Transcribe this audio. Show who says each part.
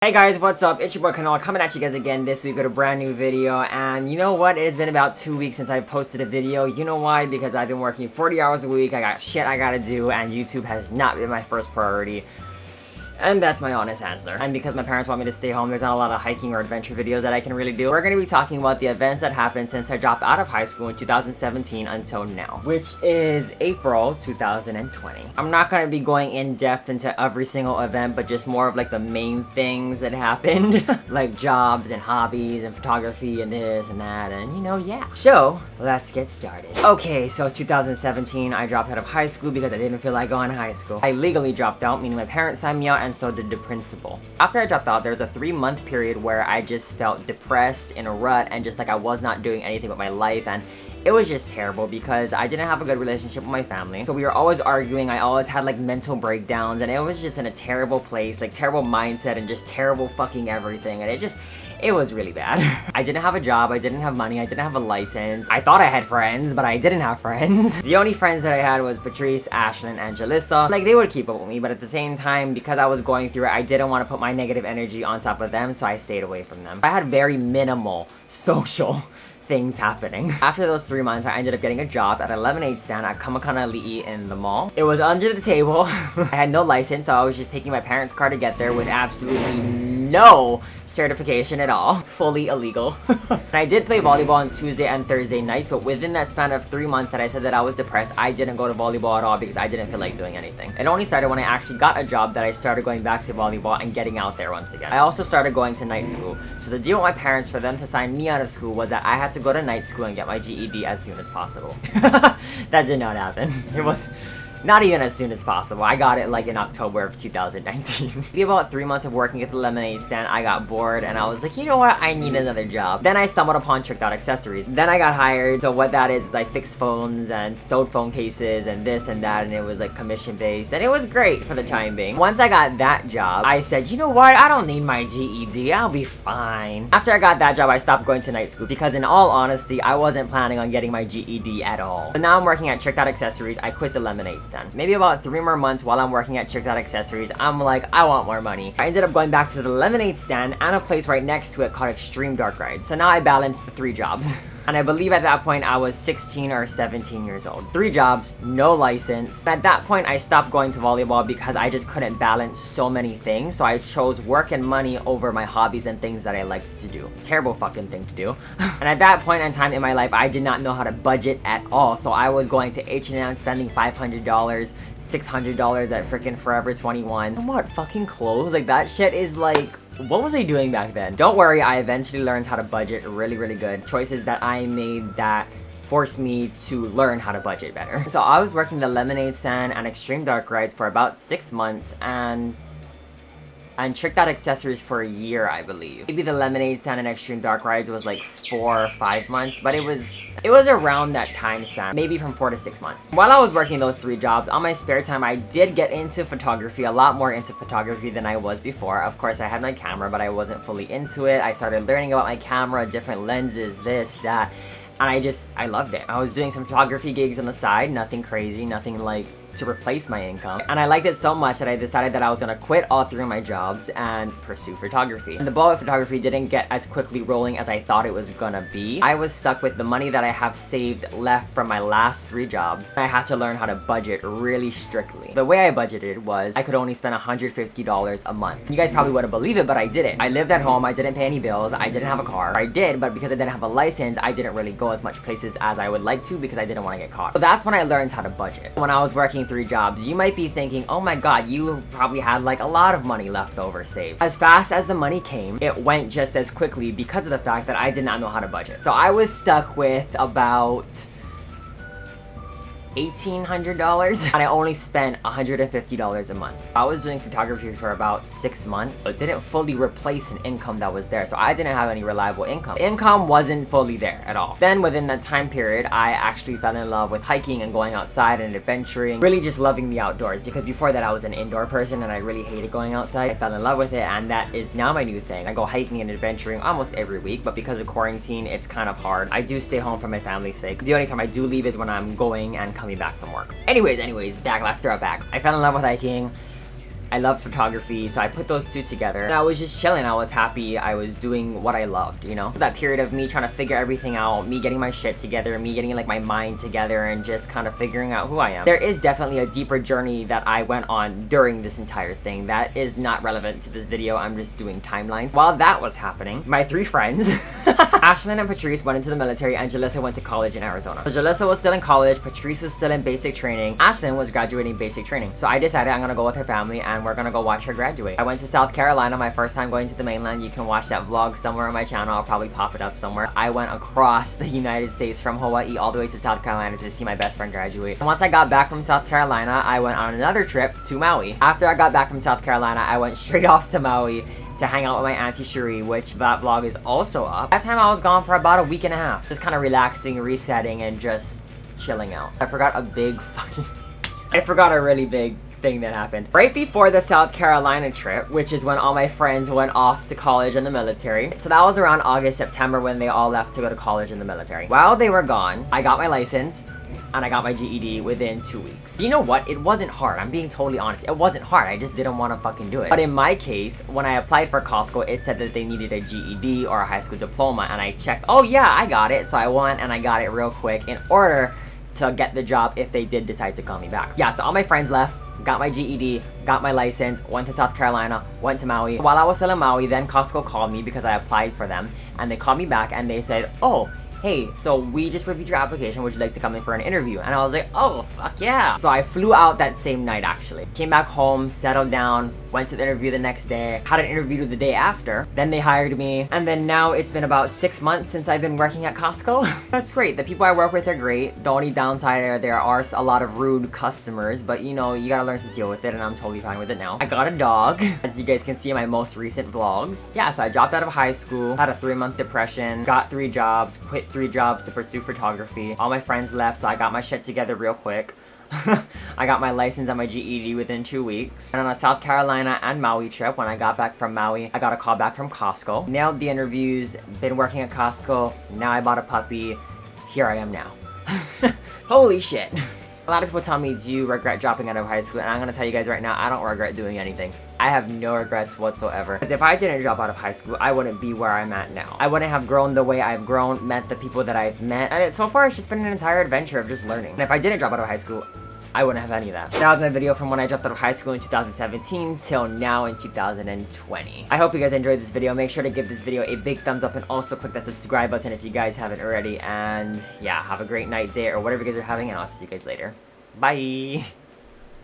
Speaker 1: Hey guys, what's up? It's your boy Kainoa coming at you guys again this week with a brand new video. And you know what? It's been about 2 weeks since I posted a video. You know why? Because I've been working 40 hours a week. I got shit I gotta do, and YouTube has not been my first priority. And that's my honest answer. And because my parents want me to stay home, there's not a lot of hiking or adventure videos that I can really do. We're going to be talking about the events that happened since I dropped out of high school in 2017 until now, which is April 2020. I'm not going to be going in depth into every single event, but just more of like the main things that happened, like jobs and hobbies and photography and this and that, and you know, yeah. So let's get started. Okay, so 2017, I dropped out of high school because I didn't feel like going to high school. I legally dropped out, meaning my parents signed me out, and so did the principal. After I dropped out, there was a 3-month period where I just felt depressed, in a rut, and just like I was not doing anything with my life, and it was just terrible because I didn't have a good relationship with my family. So we were always arguing, I always had like mental breakdowns, and it was just in a terrible place, like terrible mindset and just terrible fucking everything, and it was really bad. I didn't have a job, I didn't have money, I didn't have a license. I thought I had friends, but I didn't have friends. The only friends that I had was Patrice, Ashlyn, and Jalissa. Like, they would keep up with me, but at the same time, because I was going through it, I didn't want to put my negative energy on top of them, so I stayed away from them. I had very minimal social things happening. After those 3 months, I ended up getting a job at a lemonade stand at Kamakana Li'i in the mall. It was under the table. I had no license, so I was just taking my parents' car to get there with absolutely no certification at all. Fully illegal. And I did play volleyball on Tuesday and Thursday nights, but within that span of 3 months that I said that I was depressed, I didn't go to volleyball at all because I didn't feel like doing anything. It only started when I actually got a job that I started going back to volleyball and getting out there once again. I also started going to night school. So the deal with my parents for them to sign me out of school was that I had to go to night school and get my GED as soon as possible. That did not happen. It was not even as soon as possible. I got it like in October of 2019. Maybe about 3 months of working at the lemonade stand, I got bored and I was like, you know what? I need another job. Then I stumbled upon Tricked Out Accessories. Then I got hired. So what that is I fixed phones and sewed phone cases and this and that, and it was like commission based, and it was great for the time being. Once I got that job, I said, you know what? I don't need my GED. I'll be fine. After I got that job, I stopped going to night school because in all honesty, I wasn't planning on getting my GED at all. So now I'm working at Tricked Out Accessories. I quit the lemonade stand. Maybe about 3 more months while I'm working at Tricked Out Accessories, I'm like, I want more money. I ended up going back to the lemonade stand and a place right next to it called Extreme Dark Rides. So now I balanced the 3 jobs. And I believe at that point I was 16 or 17 years old. 3 jobs, no license. At that point I stopped going to volleyball because I just couldn't balance so many things. So I chose work and money over my hobbies and things that I liked to do. Terrible fucking thing to do. And at that point in time in my life, I did not know how to budget at all. So I was going to H&M spending $500, $600 at freaking Forever 21. And what, fucking clothes? Like, that shit is like, what was I doing back then? Don't worry, I eventually learned how to budget really, really good. Choices that I made that forced me to learn how to budget better. So I was working the lemonade stand and Extreme Dark Rides for about 6 months and Tricked Out Accessories for a year, I believe. Maybe the lemonade stand and Extreme Dark Rides was like 4 or 5 months, but it was around that time span, maybe from 4 to 6 months. While I was working those 3 jobs, on my spare time, I did get into photography, a lot more into photography than I was before. Of course, I had my camera, but I wasn't fully into it. I started learning about my camera, different lenses, this, that, and I loved it. I was doing some photography gigs on the side, nothing crazy, nothing like to replace my income. And I liked it so much that I decided that I was gonna quit all 3 of my jobs and pursue photography. And the ball of photography didn't get as quickly rolling as I thought it was gonna be. I was stuck with the money that I have saved left from my last 3 jobs. I had to learn how to budget really strictly. The way I budgeted was I could only spend $150 a month. You guys probably wouldn't believe it, but I did it. I lived at home, I didn't pay any bills, I didn't have a car. I did, but because I didn't have a license, I didn't really go as much places as I would like to because I didn't want to get caught. So that's when I learned how to budget. When I was working 3 jobs, you might be thinking, oh my god, you probably had like a lot of money left over saved. As fast as the money came, it went just as quickly because of the fact that I did not know how to budget. So I was stuck with about $1,800 and I only spent $150 a month. I was doing photography for about 6 months. So it didn't fully replace an income that was there, so I didn't have any reliable income. Income wasn't fully there at all. Then within that time period, I actually fell in love with hiking and going outside and adventuring, really just loving the outdoors, because before that I was an indoor person and I really hated going outside. I fell in love with it, and that is now my new thing. I go hiking and adventuring almost every week, but because of quarantine, it's kind of hard. I do stay home for my family's sake. The only time I do leave is when I'm going and coming back from work. Anyways, let's throw it back. I fell in love with hiking. I love photography, so I put those two together. And I was just chilling. I was happy. I was doing what I loved, you know? That period of me trying to figure everything out, me getting my shit together, me getting like my mind together, and just kind of figuring out who I am. There is definitely a deeper journey that I went on during this entire thing that is not relevant to this video. I'm just doing timelines. While that was happening, my three friends, Ashlyn and Patrice, went into the military, and Jalissa went to college in Arizona. So Jalissa was still in college, Patrice was still in basic training, Ashlyn was graduating basic training. So I decided I'm gonna go with her family and we're gonna go watch her graduate. I went to South Carolina, my first time going to the mainland. You can watch that vlog somewhere on my channel. I'll probably pop it up somewhere. I went across the United States from Hawaii all the way to South Carolina to see my best friend graduate. And once I got back from South Carolina, I went on another trip to Maui. After I got back from South Carolina, I went straight off to Maui to hang out with my auntie Cherie, which that vlog is also up. That time I was gone for about a week and a half, just kind of relaxing, resetting, and just chilling out. I forgot a really big thing that happened. Right before the South Carolina trip, which is when all my friends went off to college in the military. So that was around August, September when they all left to go to college in the military. While they were gone, I got my license and I got my GED within 2 weeks. You know what? It wasn't hard. I'm being totally honest. It wasn't hard. I just didn't want to fucking do it. But in my case, when I applied for Costco, it said that they needed a GED or a high school diploma, and I checked, oh yeah, I got it. So I went and I got it real quick in order to get the job if they did decide to call me back. Yeah, so all my friends left, got my GED, got my license, went to South Carolina, went to Maui. While I was still in Maui, then Costco called me because I applied for them, and they called me back and they said, oh, hey, so we just reviewed your application, would you like to come in for an interview? And I was like, oh, fuck yeah. So I flew out that same night, actually. Came back home, settled down, went to the interview the next day, had an interview the day after, then they hired me, and then now it's been about 6 months since I've been working at Costco. That's great. The people I work with are great. The only downside are there are a lot of rude customers, but you know, you gotta learn to deal with it, and I'm totally fine with it now. I got a dog, as you guys can see in my most recent vlogs. Yeah, so I dropped out of high school, had a 3-month depression, got 3 jobs, quit 3 jobs to pursue photography. All my friends left, so I got my shit together real quick. I got my license and my GED within 2 weeks. And on a South Carolina and Maui trip, when I got back from Maui, I got a call back from Costco. Nailed the interviews, been working at Costco, now I bought a puppy. Here I am now. Holy shit. A lot of people tell me, do you regret dropping out of high school? And I'm gonna tell you guys right now, I don't regret doing anything. I have no regrets whatsoever. Because if I didn't drop out of high school, I wouldn't be where I'm at now. I wouldn't have grown the way I've grown, met the people that I've met. And so far, it's just been an entire adventure of just learning. And if I didn't drop out of high school, I wouldn't have any of that. That was my video from when I dropped out of high school in 2017 till now in 2020. I hope you guys enjoyed this video. Make sure to give this video a big thumbs up and also click that subscribe button if you guys haven't already. And yeah, have a great night, day, or whatever you guys are having, and I'll see you guys later. Bye!